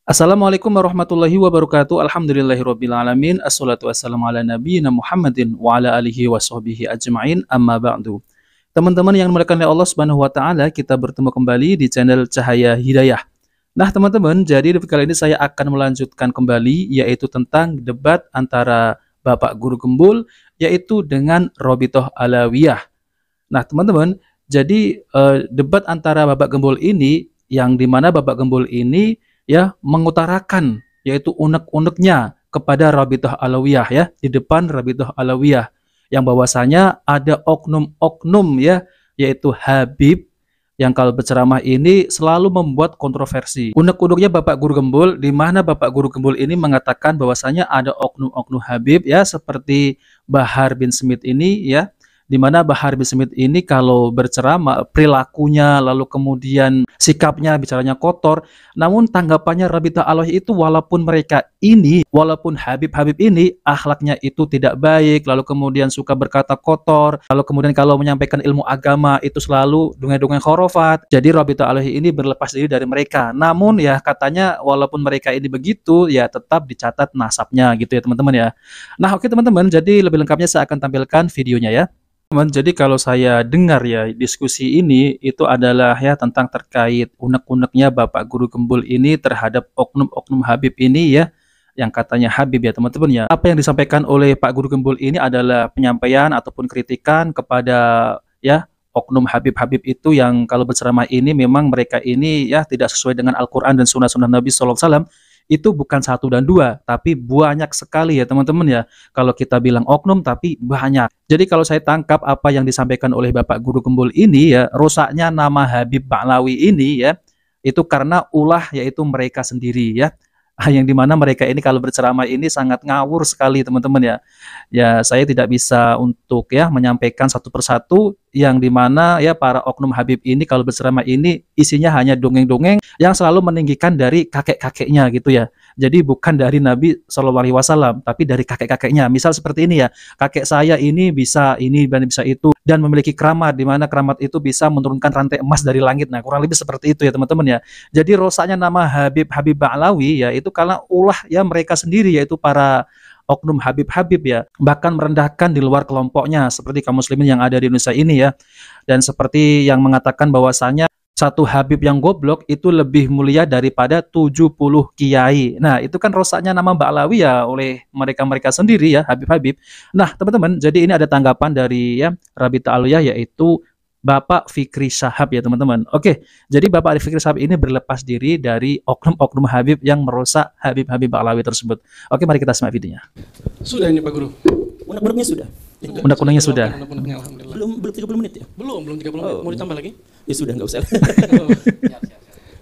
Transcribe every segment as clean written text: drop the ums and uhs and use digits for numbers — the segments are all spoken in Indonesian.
Assalamualaikum warahmatullahi wabarakatuh. Alhamdulillahirabbil alamin. Assalatu wassalamu ala nabiyyina Muhammadin wa ala alihi washabbihi ajmain. Amma ba'du. Teman-teman yang dimuliakan oleh Allah Subhanahu wa taala, kita bertemu kembali di channel Cahaya Hidayah. Nah, teman-teman, jadi di kali ini saya akan melanjutkan kembali yaitu tentang debat antara Bapak Guru Gembul yaitu dengan Robitoh Alawiyah. Nah, teman-teman, jadi debat antara Bapak Gembul ini yang dimana Bapak Gembul ini ya mengutarakan yaitu unek-uneknya kepada Rabithah Alawiyah ya di depan Rabithah Alawiyah yang bahwasanya ada oknum-oknum ya yaitu Habib yang kalau berceramah ini selalu membuat kontroversi. Unek-uneknya Bapak Guru Gembul di mana Bapak Guru Gembul ini mengatakan bahwasanya ada oknum-oknum Habib ya seperti Bahar bin Smith ini ya di mana Bahar bin Smith ini kalau berceramah perilakunya lalu kemudian sikapnya bicaranya kotor, namun tanggapannya Rabithah Alawiyah itu walaupun Habib-Habib ini akhlaknya itu tidak baik, lalu kemudian suka berkata kotor, lalu kemudian kalau menyampaikan ilmu agama itu selalu dongeng-dongeng khurafat. Jadi Rabithah Alawiyah ini berlepas diri dari mereka. Namun ya katanya walaupun mereka ini begitu ya tetap dicatat nasabnya gitu ya teman-teman ya. Nah, oke teman-teman, jadi lebih lengkapnya saya akan tampilkan videonya ya. Teman, jadi kalau saya dengar ya diskusi ini itu adalah ya tentang terkait unek-uneknya Bapak Guru Gembul ini terhadap oknum-oknum Habib ini ya, yang katanya Habib ya teman-teman ya. Apa yang disampaikan oleh Pak Guru Gembul ini adalah penyampaian ataupun kritikan kepada ya oknum Habib-Habib itu yang kalau berceramah ini memang mereka ini ya tidak sesuai dengan Al-Quran dan Sunnah-Sunnah Nabi SAW. Itu bukan satu dan dua, tapi banyak sekali ya teman-teman ya. Kalau kita bilang oknum, tapi banyak. Jadi kalau saya tangkap apa yang disampaikan oleh Bapak Guru Gembul ini ya, rusaknya nama Habib Ba'lawi ini ya, itu karena ulah yaitu mereka sendiri ya. Yang dimana mereka ini kalau berceramah ini sangat ngawur sekali teman-teman ya. Ya saya tidak bisa untuk ya menyampaikan satu persatu yang dimana ya para oknum Habib ini kalau berceramah ini isinya hanya dongeng-dongeng yang selalu meninggikan dari kakek-kakeknya gitu ya. Jadi bukan dari Nabi Shallallahu Alaihi Wasallam, tapi dari kakek-kakeknya. Misal seperti ini ya, kakek saya ini bisa ini dan bisa itu dan memiliki keramat, di mana keramat itu bisa menurunkan rantai emas dari langit. Nah kurang lebih seperti itu ya teman-teman ya. Jadi rosaknya nama Habib Ba'lawi ya itu karena ulah ya mereka sendiri yaitu para oknum Habib-Habib ya, bahkan merendahkan di luar kelompoknya seperti kaum muslimin yang ada di Indonesia ini ya. Dan seperti yang mengatakan bahwasanya satu Habib yang goblok itu lebih mulia daripada 70 kiai. Nah, itu kan rosaknya nama Ba'lawi ya oleh mereka-mereka sendiri ya, Habib-Habib. Nah, teman-teman, jadi ini ada tanggapan dari ya Rabithah Alawiyah yaitu Bapak Fikri Shahab ya teman-teman. Oke, jadi Bapak Fikri Shahab ini berlepas diri dari oknum-oknum Habib yang merusak Habib-Habib Ba'lawi tersebut. Oke, mari kita simak videonya. Sudah ini Pak Guru. Unek-uneknya sudah. Unek-uneknya sudah. Unek-uneknya alhamdulillah. Belum 30 menit ya? Belum 30 menit. Mau ditambah lagi? Ya sudah, nggak usah. Oh.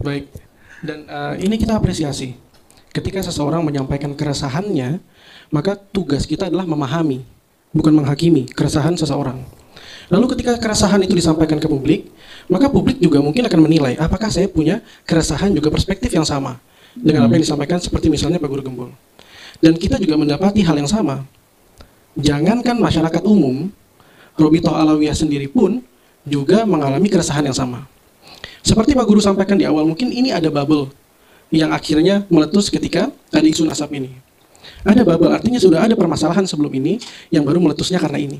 Baik. Dan ini kita apresiasi. Ketika seseorang menyampaikan keresahannya, maka tugas kita adalah memahami, bukan menghakimi keresahan seseorang. Lalu ketika keresahan itu disampaikan ke publik, maka publik juga mungkin akan menilai apakah saya punya keresahan juga perspektif yang sama dengan apa yang disampaikan seperti misalnya Pak Guru Gembul. Dan kita juga mendapati hal yang sama. Jangankan masyarakat umum, Rabithah Alawiyah sendiri pun juga mengalami keresahan yang sama. Seperti Pak Guru sampaikan di awal, mungkin ini ada bubble yang akhirnya meletus ketika ada isu nasab ini. Ada bubble, artinya sudah ada permasalahan sebelum ini yang baru meletusnya karena ini.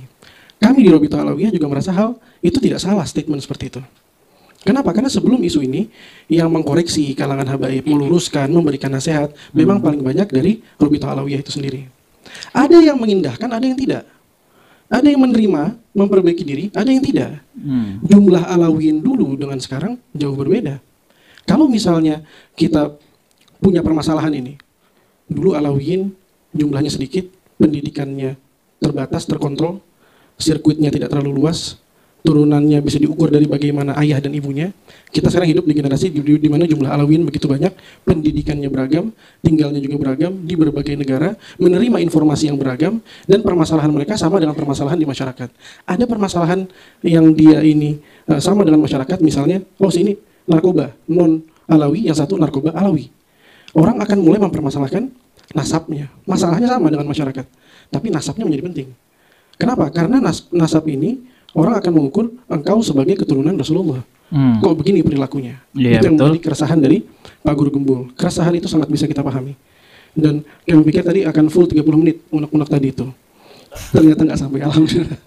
Kami di Rabithah Alawiyah juga merasa hal itu tidak salah statement seperti itu. Kenapa? Karena sebelum isu ini yang mengkoreksi kalangan habaib, meluruskan, memberikan nasihat, memang paling banyak dari Rabithah Alawiyah itu sendiri. Ada yang mengindahkan, ada yang tidak. Ada yang menerima, memperbaiki diri, ada yang tidak. Jumlah Alawiyin dulu dengan sekarang jauh berbeda. Kalau misalnya kita punya permasalahan ini, dulu Alawiyin jumlahnya sedikit, pendidikannya terbatas, terkontrol, sirkuitnya tidak terlalu luas, turunannya bisa diukur dari bagaimana ayah dan ibunya. Kita sekarang hidup di generasi di mana jumlah Alawiyin begitu banyak, pendidikannya beragam, tinggalnya juga beragam di berbagai negara, menerima informasi yang beragam, dan permasalahan mereka sama dengan permasalahan di masyarakat. Ada permasalahan yang dia ini sama dengan masyarakat, misalnya, oh sini narkoba non Alawi, yang satu narkoba Alawi. Orang akan mulai mempermasalahkan nasabnya. Masalahnya sama dengan masyarakat, tapi nasabnya menjadi penting. Kenapa? Karena nasab ini orang akan mengukur engkau sebagai keturunan Rasulullah. Kok begini perilakunya? Iya, Itu yang betul. menjadi keresahan dari Pak Guru Gembul. Keresahan itu sangat bisa kita pahami. Dan kami pikir tadi akan full 30 menit unek-unek tadi itu. Ternyata nggak sampai, alhamdulillah.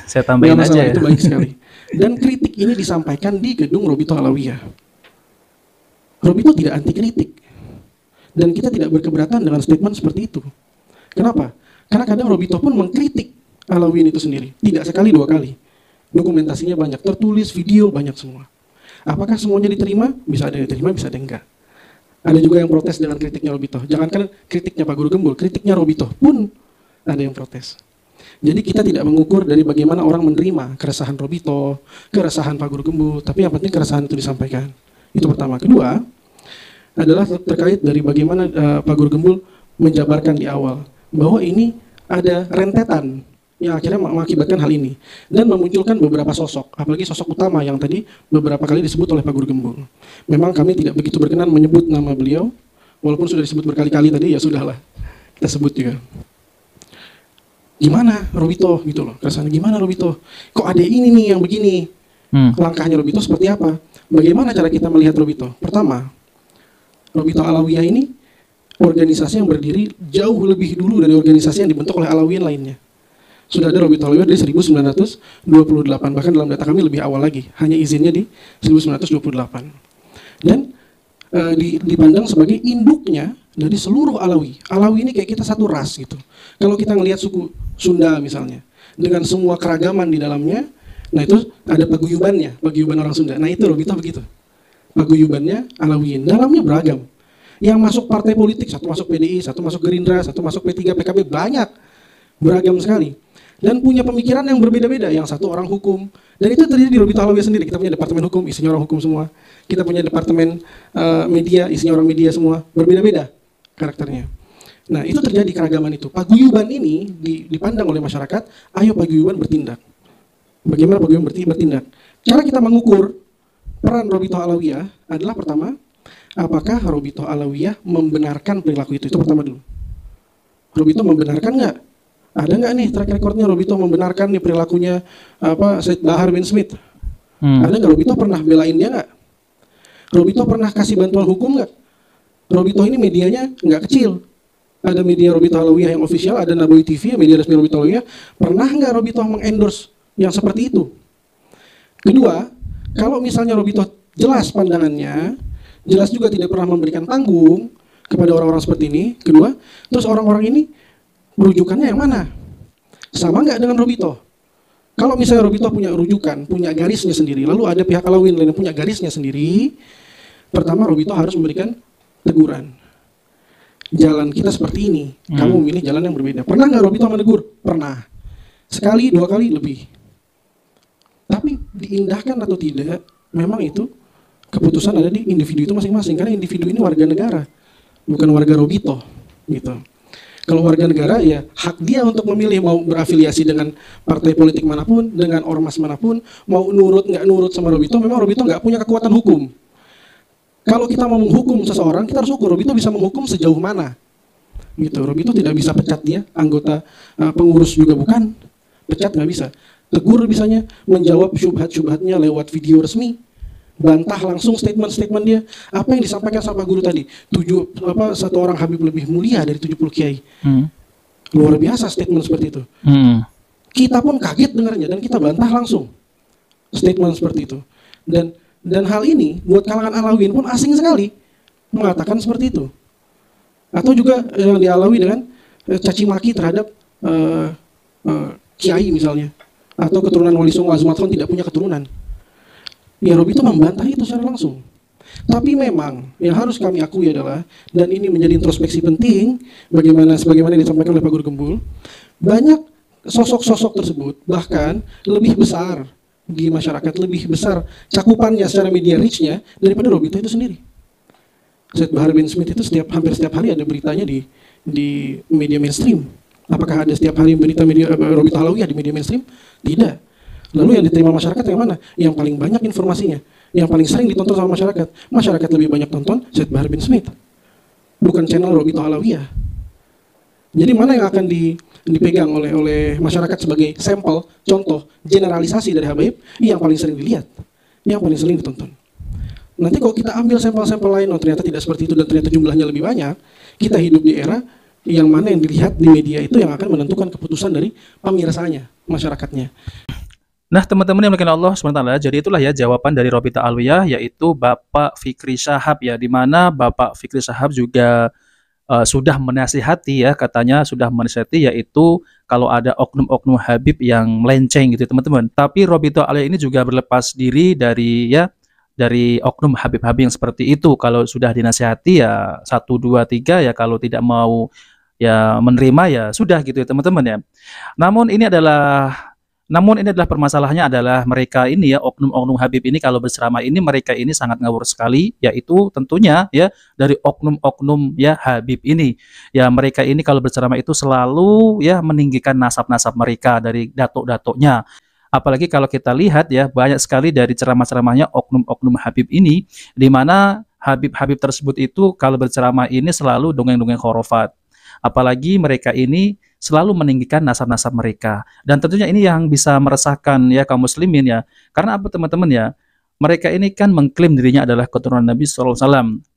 Saya tambahin Nggak aja masalah, ya. itu baik sekali. Dan kritik ini disampaikan di gedung Robito Alawiyah. Robito tidak anti kritik. Dan kita tidak berkeberatan dengan statement seperti itu. Kenapa? Karena kadang Robito pun mengkritik Alawiyin itu sendiri. Tidak sekali, dua kali. Dokumentasinya banyak, tertulis, video, banyak semua. Apakah semuanya diterima? Bisa ada yang diterima, bisa ada yang enggak. Ada juga yang protes dengan kritiknya Robito. Jangankan kritiknya Pak Guru Gembul, kritiknya Robito pun ada yang protes. Jadi kita tidak mengukur dari bagaimana orang menerima keresahan Robito, keresahan Pak Guru Gembul, tapi yang penting keresahan itu disampaikan. Itu pertama. Kedua, adalah terkait dari bagaimana Pak Guru Gembul menjabarkan di awal bahwa ini ada rentetan yang akhirnya mengakibatkan hal ini dan memunculkan beberapa sosok, apalagi sosok utama yang tadi beberapa kali disebut oleh Pak Guru Gembul. Memang kami tidak begitu berkenan menyebut nama beliau, walaupun sudah disebut berkali-kali tadi, ya sudahlah kita sebut juga. Gimana Robito gitu loh, keresahan gimana Robito? Kok ada ini nih yang begini? Langkahnya Robito seperti apa? Bagaimana cara kita melihat Robito? Pertama, Robito Alawiyah ini organisasi yang berdiri jauh lebih dulu dari organisasi yang dibentuk oleh Alawiyin lainnya. Sudah ada Robito Alawiyah dari 1928, bahkan dalam data kami lebih awal lagi, hanya izinnya di 1928. Dan dipandang sebagai induknya dari seluruh Alawi. Alawi ini kayak kita satu ras gitu. Kalau kita ngelihat suku Sunda misalnya, dengan semua keragaman di dalamnya, nah itu ada paguyubannya, paguyuban orang Sunda. Nah itu Robito begitu. Paguyubannya Alawiyin, dalamnya beragam. Yang masuk partai politik, satu masuk PDI, satu masuk Gerindra, satu masuk P3, PKB, banyak. Beragam sekali. Dan punya pemikiran yang berbeda-beda, yang satu orang hukum. Dan itu terjadi di Robito Alawiyah sendiri. Kita punya departemen hukum, isinya orang hukum semua. Kita punya departemen media, isinya orang media semua. Berbeda-beda karakternya. Nah itu terjadi keragaman itu. Paguyuban ini dipandang oleh masyarakat, ayo paguyuban bertindak. Bagaimana paguyuban bertindak? Cara kita mengukur peran Robito Alawiyah adalah pertama, apakah Robito Alawiyah membenarkan perilaku itu? Itu pertama dulu. Robito membenarkan nggak? Ada nggak nih track recordnya Robito membenarkan nih perilakunya Syed Bahar bin Smith? Ada nggak Robito pernah belain dia nggak? Robito pernah kasih bantuan hukum nggak? Robito ini medianya nggak kecil. Ada media Robito Alawiyah yang official, ada Nabawi TV, media resmi Robito Alawiyah. Pernah nggak Robito mengendorse yang seperti itu? Kedua, kalau misalnya Robito jelas pandangannya, jelas juga tidak pernah memberikan panggung kepada orang-orang seperti ini. Kedua, terus orang-orang ini rujukannya yang mana? Sama nggak dengan Robito? Kalau misalnya Robito punya rujukan, punya garisnya sendiri, lalu ada pihak Alawiyin lain yang punya garisnya sendiri, pertama Robito harus memberikan teguran. Jalan kita seperti ini, kamu memilih jalan yang berbeda. Pernah nggak Robito menegur? Pernah. Sekali, dua kali, lebih. Tapi diindahkan atau tidak, memang itu keputusan ada di individu itu masing-masing. Karena individu ini warga negara, bukan warga Robito. Gitu. Kalau warga negara, ya hak dia untuk memilih mau berafiliasi dengan partai politik manapun, dengan ormas manapun, mau nurut nggak nurut sama Robito, memang Robito nggak punya kekuatan hukum. Kalau kita mau menghukum seseorang, kita harus ukur Robito bisa menghukum sejauh mana. Gitu. Robito tidak bisa pecat dia, anggota pengurus juga bukan, pecat nggak bisa. Tegur bisanya, menjawab syubhat-syubhatnya lewat video resmi, bantah langsung statement-statement dia. Apa yang disampaikan sama guru tadi, satu orang Habib lebih mulia dari 70 kiai. Luar biasa statement seperti itu. Kita pun kaget dengarnya dan kita bantah langsung statement seperti itu. Dan hal ini buat kalangan Alawiyin pun asing sekali mengatakan seperti itu. Atau juga yang dialawi dengan caci maki terhadap kiai misalnya, atau keturunan Wali Songo Azumat Khan tidak punya keturunan. Ya Robito membantah itu secara langsung. Tapi memang yang harus kami akui adalah, dan ini menjadi introspeksi penting sebagaimana yang disampaikan oleh Pak Guru Gembul, banyak sosok-sosok tersebut bahkan lebih besar di masyarakat, lebih besar cakupannya secara media reach-nya daripada Robito itu sendiri. Syed Bahar bin Smith itu hampir setiap hari ada beritanya di media mainstream. Apakah ada setiap hari berita media Robito Alawiyah di media mainstream? Tidak. Lalu yang diterima masyarakat yang mana? Yang paling banyak informasinya, yang paling sering ditonton sama masyarakat. Masyarakat lebih banyak tonton Syed Bahar bin Smith, bukan channel Robito Alawiyah. Jadi mana yang akan dipegang oleh masyarakat sebagai sampel, contoh, generalisasi dari habaib? Yang paling sering dilihat, yang paling sering ditonton. Nanti kalau kita ambil sampel-sampel lain, oh ternyata tidak seperti itu dan ternyata jumlahnya lebih banyak, kita hidup di era yang mana yang dilihat di media itu yang akan menentukan keputusan dari pemirsanya, masyarakatnya. Nah, teman-teman yang dimuliakan Allah SWT, jadi itulah ya jawaban dari Robita Alwiyah, yaitu Bapak Fikri Syahab ya, di mana Bapak Fikri Syahab juga sudah menasihati ya, katanya sudah menasihati, yaitu kalau ada oknum-oknum Habib yang melenceng gitu teman-teman. Tapi Robita Alwiyah ini juga berlepas diri dari ya, dari oknum Habib-Habib yang seperti itu. Kalau sudah dinasihati ya 1, 2, 3 ya, kalau tidak mau ya menerima ya sudah gitu ya teman-teman ya. Namun ini adalah permasalahannya adalah mereka ini ya, oknum-oknum Habib ini kalau berceramah ini, mereka ini sangat ngawur sekali, yaitu tentunya ya dari oknum-oknum ya Habib ini. Ya mereka ini kalau berceramah itu selalu ya meninggikan nasab-nasab mereka dari datuk-datuknya. Apalagi kalau kita lihat ya, banyak sekali dari ceramah-ceramahnya oknum-oknum Habib ini, di mana Habib-Habib tersebut itu kalau berceramah ini selalu dongeng-dongeng khurafat. Apalagi mereka ini selalu meninggikan nasab-nasab mereka. Dan tentunya ini yang bisa meresahkan ya kaum muslimin ya. Karena apa teman-teman ya? Mereka ini kan mengklaim dirinya adalah keturunan Nabi SAW.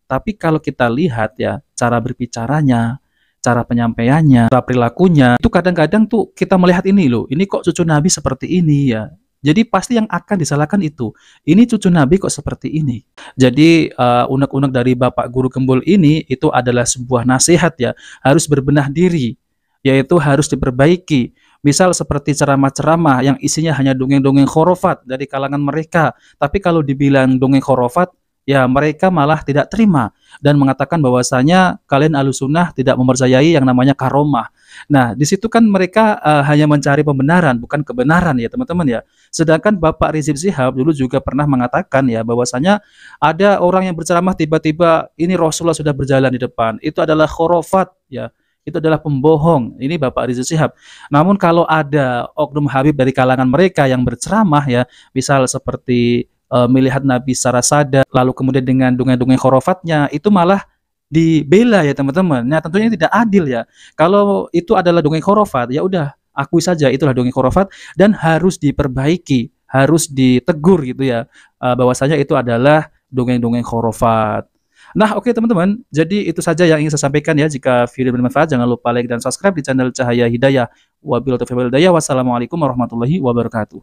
Tapi kalau kita lihat ya, cara berbicaranya, cara penyampaiannya, cara perilakunya, itu kadang-kadang tuh kita melihat ini loh, ini kok cucu Nabi seperti ini ya. Jadi pasti yang akan disalahkan itu, ini cucu Nabi kok seperti ini. Jadi unek-unek dari Bapak Guru Gembul ini itu adalah sebuah nasihat ya, harus berbenah diri, yaitu harus diperbaiki. Misal seperti ceramah-ceramah yang isinya hanya dongeng-dongeng khurafat dari kalangan mereka, tapi kalau dibilang dongeng khurafat, ya mereka malah tidak terima dan mengatakan bahwasanya kalian Ahlussunnah tidak mempercayai yang namanya karomah. Nah, di situ kan mereka hanya mencari pembenaran, bukan kebenaran ya teman-teman ya. Sedangkan Bapak Rizik Syihab dulu juga pernah mengatakan ya bahwasanya ada orang yang berceramah tiba-tiba ini Rasulullah sudah berjalan di depan. Itu adalah khurafat ya. Itu adalah pembohong. Ini Bapak Rizik Syihab. Namun kalau ada oknum Habib dari kalangan mereka yang berceramah ya, misal seperti melihat Nabi secara sadar, lalu kemudian dengan dongeng-dongeng khurafatnya, itu malah dibela ya teman-teman. Nah tentunya tidak adil ya. Kalau itu adalah dongeng khurafat, ya udah akui saja itulah dongeng khurafat dan harus diperbaiki, harus ditegur gitu ya, bahwasanya itu adalah dongeng-dongeng khurafat. Nah oke teman-teman, jadi itu saja yang ingin saya sampaikan ya. Jika video bermanfaat jangan lupa like dan subscribe di channel Cahaya Hidayah. Wabillahi taufiq wal hidayah. Wassalamualaikum warahmatullahi wabarakatuh.